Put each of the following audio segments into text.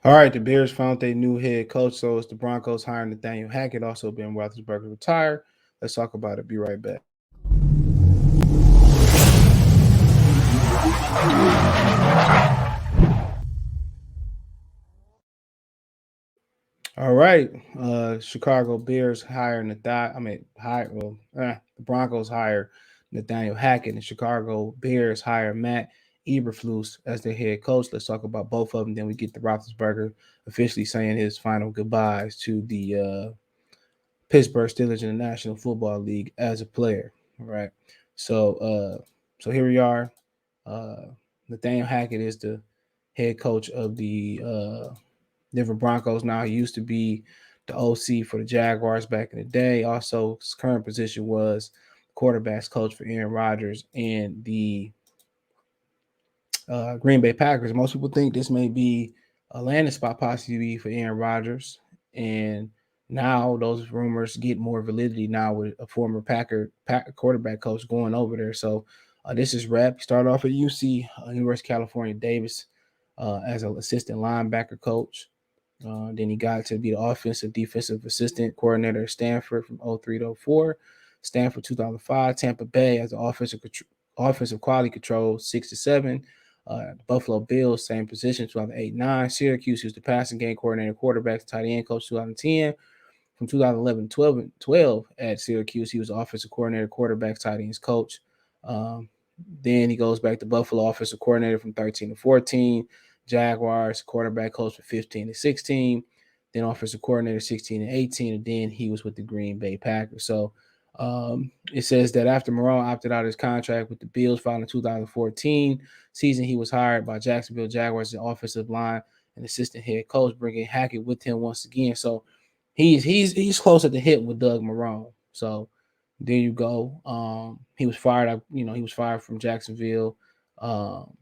All right, the Bears found their new head coach. So it's the Broncos hiring Nathaniel Hackett. Also, Ben Roethlisberger retired. Let's talk about it. Be right back. All right, Chicago Bears hire Nathaniel. The Broncos hire Nathaniel Hackett, and Chicago Bears hire Matt Eberflus as their head coach. Let's talk about both of them. Then we get the Roethlisberger officially saying his final goodbyes to the Pittsburgh Steelers in the National Football League as a player. All right, so so here we are. Uh, Nathaniel Hackett is the head coach of the Denver Broncos now. He used to be the OC for the Jaguars back in the day. Also, his current position was quarterbacks coach for Aaron Rodgers and the Green Bay Packers. Most people think this may be a landing spot possibly for Aaron Rodgers, and now those rumors get more validity now with a former Packer quarterback coach going over there. So this is rep. He started off at UC, University of California, Davis, as an assistant linebacker coach. Then he got to be the offensive defensive assistant coordinator at Stanford from '03 to '04. Stanford 2005, Tampa Bay as the offensive quality control 6 to 7. Buffalo Bills, same position, 2008-9. Syracuse, he was the passing game coordinator, quarterback, tight end coach, 2010. From 2011 12 at Syracuse, he was offensive coordinator, quarterback, tight ends coach. Um, then he goes back to Buffalo, offensive coordinator from 13 to 14. Jaguars, quarterback coach from 15 to 16. Then offensive coordinator 16 and 18. And then he was with the Green Bay Packers. So it says that after Marone opted out of his contract with the Bills following 2014 season, he was hired by Jacksonville Jaguars as offensive line and assistant head coach, bringing Hackett with him once again. So he's close at the hip with Doug Marone. So there you go. He was fired. He was fired from Jacksonville. Um,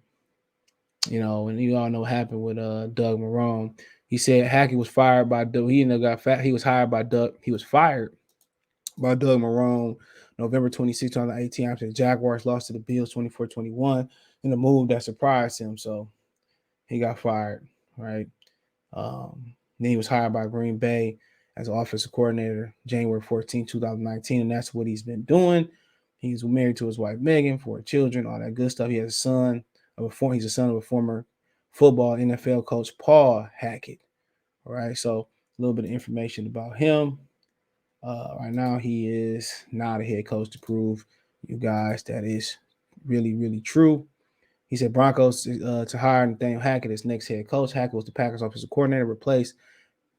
and you all know what happened with Doug Marone. He said Hackett was fired by Doug. He ended up got fat. He was hired by Doug. He was fired by Doug Marone November 26, 2018 after the Jaguars lost to the Bills 24-21 in a move that surprised him. So he got fired, right? Then he was hired by Green Bay as an offensive coordinator January 14, 2019, and that's what he's been doing. He's married to his wife Megan, 4 children, all that good stuff. He has a son he's a son of a former football NFL coach Paul Hackett. All right, so a little bit of information about him. Right now, he is not a head coach to prove you guys that is really, really true. He said Broncos to hire Nathaniel Hackett as next head coach. Hackett was the Packers offensive coordinator,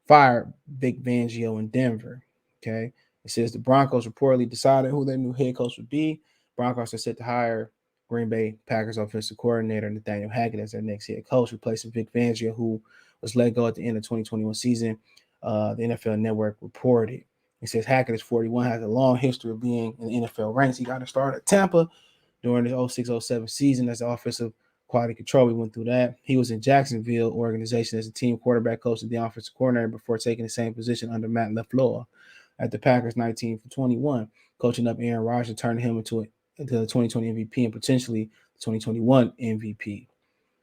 fired Vic Fangio in Denver. Okay. It says the Broncos reportedly decided who their new head coach would be. Broncos are set to hire Green Bay Packers offensive coordinator Nathaniel Hackett as their next head coach, replacing Vic Fangio, who was let go at the end of 2021 season. The NFL Network reported. It says Hackett is 41, has a long history of being in the NFL ranks. He got to start at Tampa during the 06-07 season as the offensive quality control. We went through that. He was in Jacksonville organization as a team quarterback coach and the offensive coordinator before taking the same position under Matt LaFleur at the Packers 19 for 21, coaching up Aaron Rodgers, turning him into the 2020 MVP and potentially the 2021 MVP.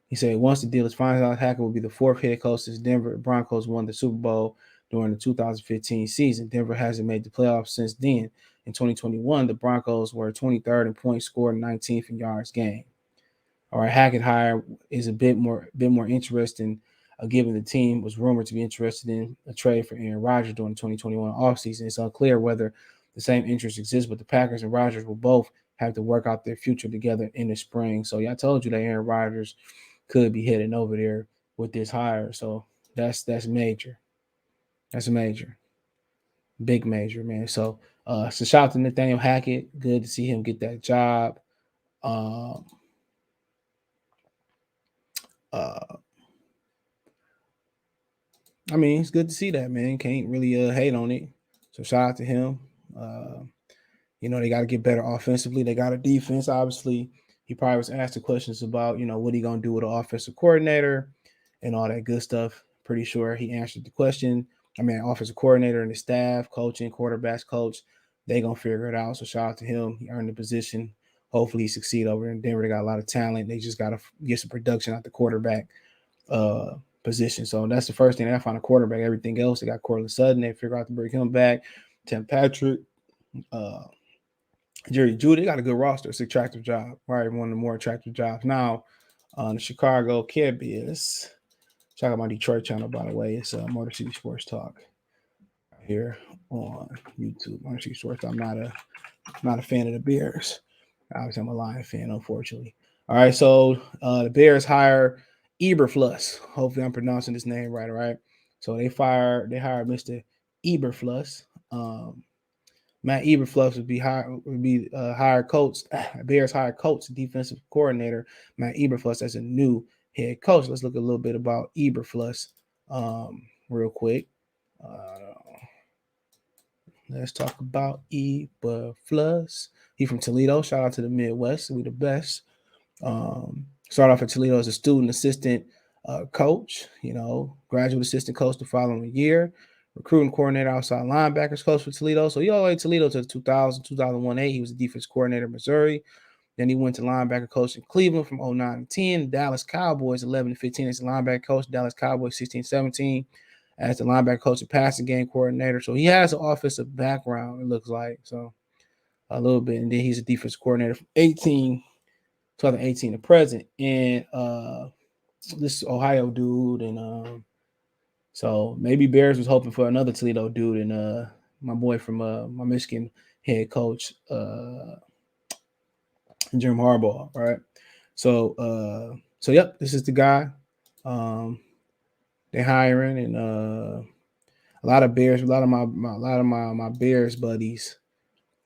He said once the deal is finalized, Hackett will be the fourth head coach since Denver Broncos won the Super Bowl during the 2015 season. Denver hasn't made the playoffs since then. In 2021, the Broncos were 23rd in points scored, 19th in yards gained. All right, Hackett hire is a bit more interesting, given the team was rumored to be interested in a trade for Aaron Rodgers during the 2021 offseason. It's unclear whether the same interest exists, but the Packers and Rodgers will both have to work out their future together in the spring. So, yeah, I told you that Aaron Rodgers could be heading over there with this hire. So that's major. That's major. Big major, man. So shout out to Nathaniel Hackett. Good to see him get that job. Um, uh, I mean, it's good to see that, man. Can't really hate on it. So shout out to him. Uh, they got to get better offensively. They got a defense, obviously. He probably was asked the questions about, what he gonna do with the offensive coordinator and all that good stuff. Pretty sure he answered the question. I mean, offensive coordinator and the staff, coaching, quarterbacks coach, they gonna figure it out. So shout out to him. He earned the position. Hopefully he succeed over in Denver. They got a lot of talent. They just gotta get some production out the quarterback position. So that's the first thing. They find a quarterback. Everything else, they got Cortland Sutton. They figure out to bring him back. Tim Patrick, uh, Jerry Judy. They got a good roster. It's an attractive job, right? One of the more attractive jobs. Now, the Chicago Bears. Talk about Detroit channel, by the way. It's Motor City Sports Talk here on YouTube. Motor City Sports. I'm not a fan of the Bears. Obviously, I'm a Lion fan, unfortunately. All right, so the Bears hire Eberflus. Hopefully, I'm pronouncing this name right. All right. So they hired Mr. Eberflus. Matt Eberflus hired coach. Bears hired coach, defensive coordinator Matt Eberflus as a new head coach. Let's look a little bit about Eberflus real quick. Let's talk about Eberflus. He from Toledo. Shout out to the Midwest. We the best. Started off at Toledo as a student assistant coach, graduate assistant coach the following year, recruiting coordinator, outside linebackers coach for Toledo. So he all the way to Toledo to 2001, 8. He was a defense coordinator in Missouri. Then he went to linebacker coach in Cleveland from 09 and 10. Dallas Cowboys 11 and 15 as a linebacker coach. Dallas Cowboys 16 17 as the linebacker coach and passing game coordinator. So he has an offensive background, it looks like. So a little bit. And then he's a defense coordinator from 2018 to present. And this Ohio dude. And so maybe Bears was hoping for another Toledo dude. And my boy from my Michigan head coach, Jim Harbaugh, right? So yep, this is the guy. They're hiring, and a lot of Bears, a lot of my Bears buddies,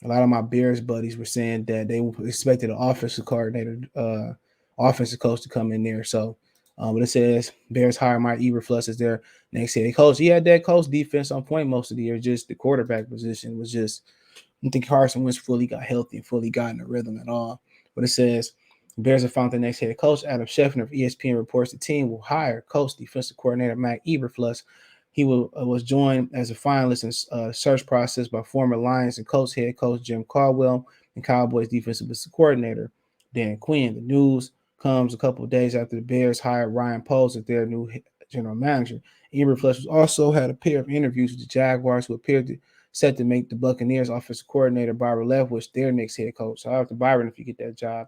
were saying that they expected an offensive coordinator, offensive coach to come in there. So, but it says Bears hire Mike Eberflus as their next head coach. He had that coach defense on point most of the year. Just the quarterback position was just. I don't think Carson Wentz fully got healthy and fully got in the rhythm at all. But it says Bears have found the next head coach. Adam Schefter of ESPN reports the team will hire coach defensive coordinator Matt Eberflus. He was joined as a finalist in search process by former Lions and Colts head coach Jim Caldwell and Cowboys defensive coordinator Dan Quinn. The news comes a couple of days after the Bears hired Ryan Poles as their new general manager. Eberflus also had a pair of interviews with the Jaguars, who appeared to set to make the Buccaneers offensive coordinator Byron Leftwich their next head coach. So after Byron, if you get that job,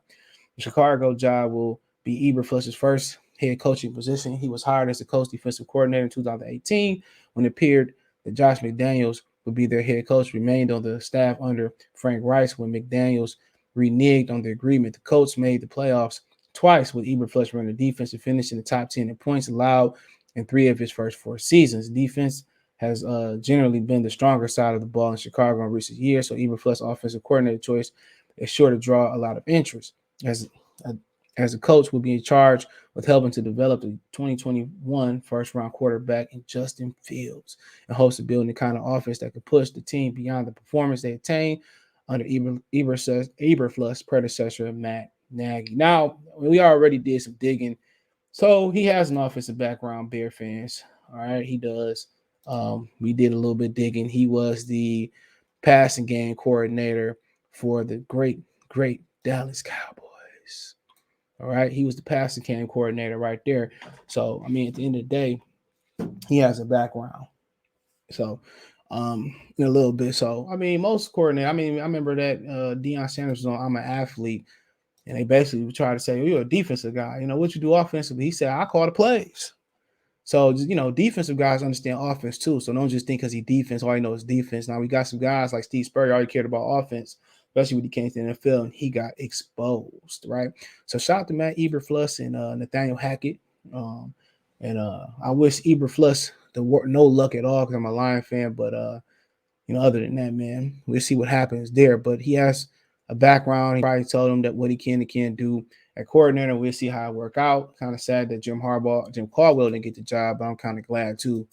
the Chicago job will be Eberflus's first head coaching position. He was hired as the coach defensive coordinator in 2018 when it appeared that Josh McDaniels would be their head coach. Remained on the staff under Frank Rice when McDaniels reneged on the agreement. The Colts made the playoffs twice with Eberflus running the defense and finishing the top 10 in points allowed in 3 of his first 4 seasons. Defense has generally been the stronger side of the ball in Chicago in recent years, so Eberflus' offensive coordinator choice is sure to draw a lot of interest. As a coach, will be in charge with helping to develop the 2021 first-round quarterback in Justin Fields and hopes of building the kind of offense that could push the team beyond the performance they attained under Eberflus' predecessor, Matt Nagy. Now, we already did some digging. So he has an offensive background, Bear fans. All right, he does. We did a little bit digging. He was the passing game coordinator for the great Dallas Cowboys. All right, he was the passing game coordinator right there. So, I mean, at the end of the day, he has a background. So, in a little bit. So, I mean, most coordinator. I mean, I remember that Deion Sanders was on I'm an Athlete, and they basically tried to say, well, you're a defensive guy. What you do offensively? He said, I call the plays. So, defensive guys understand offense too. So don't just think because he defense, all he knows is defense. Now, we got some guys like Steve Spurrier, all he cared about offense, especially when he came to the NFL, and he got exposed, right? So shout out to Matt Eberflus and Nathaniel Hackett. I wish Eberflus no luck at all because I'm a Lion fan. But, other than that, man, we'll see what happens there. But he has a background. He probably told him that what he can and can't do at coordinator. We'll see how it work out. Kind of sad that Jim Caldwell didn't get the job, but I'm kind of glad too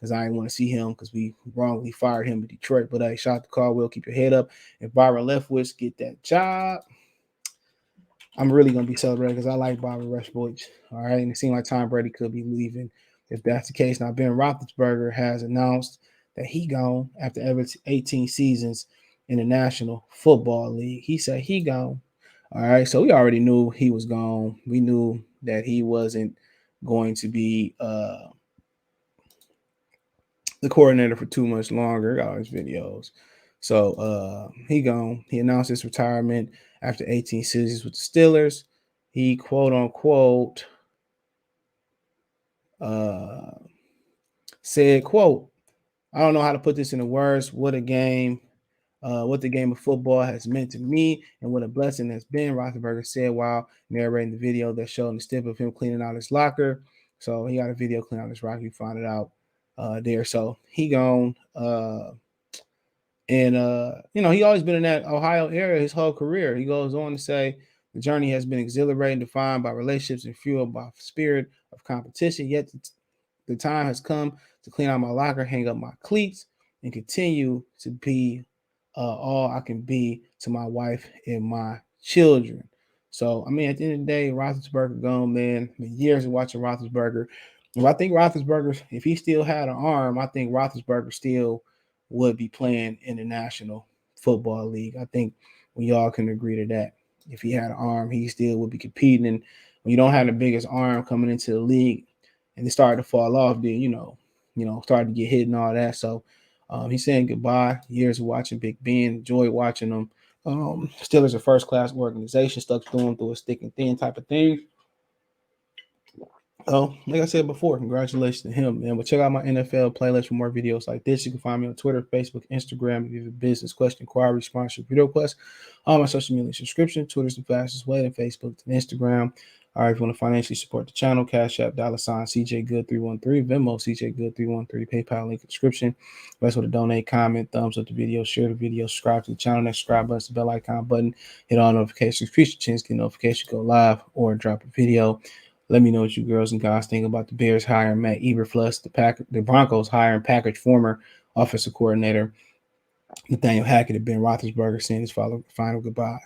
because I didn't want to see him because we wrongly fired him in Detroit. But hey, shout out to Caldwell. Keep your head up. If Byron Leftwich get that job, I'm really going to be celebrating because I like Byron Leftwich. All right. And it seems like Tom Brady could be leaving if that's the case. Now, Ben Roethlisberger has announced that he gone after 18 seasons in the National Football League. He said he gone. All right. So we already knew he was gone. We knew that he wasn't going to be the coordinator for too much longer. Got all his videos. So he gone. He announced his retirement after 18 seasons with the Steelers. He quote unquote said, quote, I don't know how to put this into words. What the game of football has meant to me and what a blessing has been, Roethlisberger said while narrating the video that showed the snip of him cleaning out his locker. So he got a video cleaning out his locker. You find it out there. So he gone. And he always been in that Ohio area his whole career. He goes on to say the journey has been exhilarating, defined by relationships and fueled by spirit of competition. Yet the time has come to clean out my locker, hang up my cleats, and continue to be all I can be to my wife and my children. So, I mean, at the end of the day, Roethlisberger gone, man. I mean, years of watching Roethlisberger. If I think Roethlisberger, if he still had an arm, I think Roethlisberger still would be playing in the National Football League. I think we all can agree to that. If he had an arm, he still would be competing. And when you don't have the biggest arm coming into the league, and it started to fall off, then started to get hit and all that. So he's saying goodbye. Years of watching Big Ben, enjoyed watching them. Steelers a first class organization, stuck through them through a stick and thin type of thing. So, like I said before, congratulations to him, man. But check out my NFL playlist for more videos like this. You can find me on Twitter, Facebook, Instagram. If you have a business question, inquiry, sponsorship, video request, all my social media subscription. Twitter's the fastest way, and Facebook and Instagram. All right, if you want to financially support the channel, Cash App, $ CJ Good 313, Venmo, CJ Good 313, PayPal link in the description. Best way to donate, comment, thumbs up the video, share the video, subscribe to the channel. Next subscribe button, the bell icon button, hit all notifications, increase your chance to get notification, go live or drop a video. Let me know what you girls and guys think about the Bears hiring Matt Eberflus, the Broncos hiring Packers former offensive coordinator Nathaniel Hackett and Ben Roethlisberger saying his final goodbyes.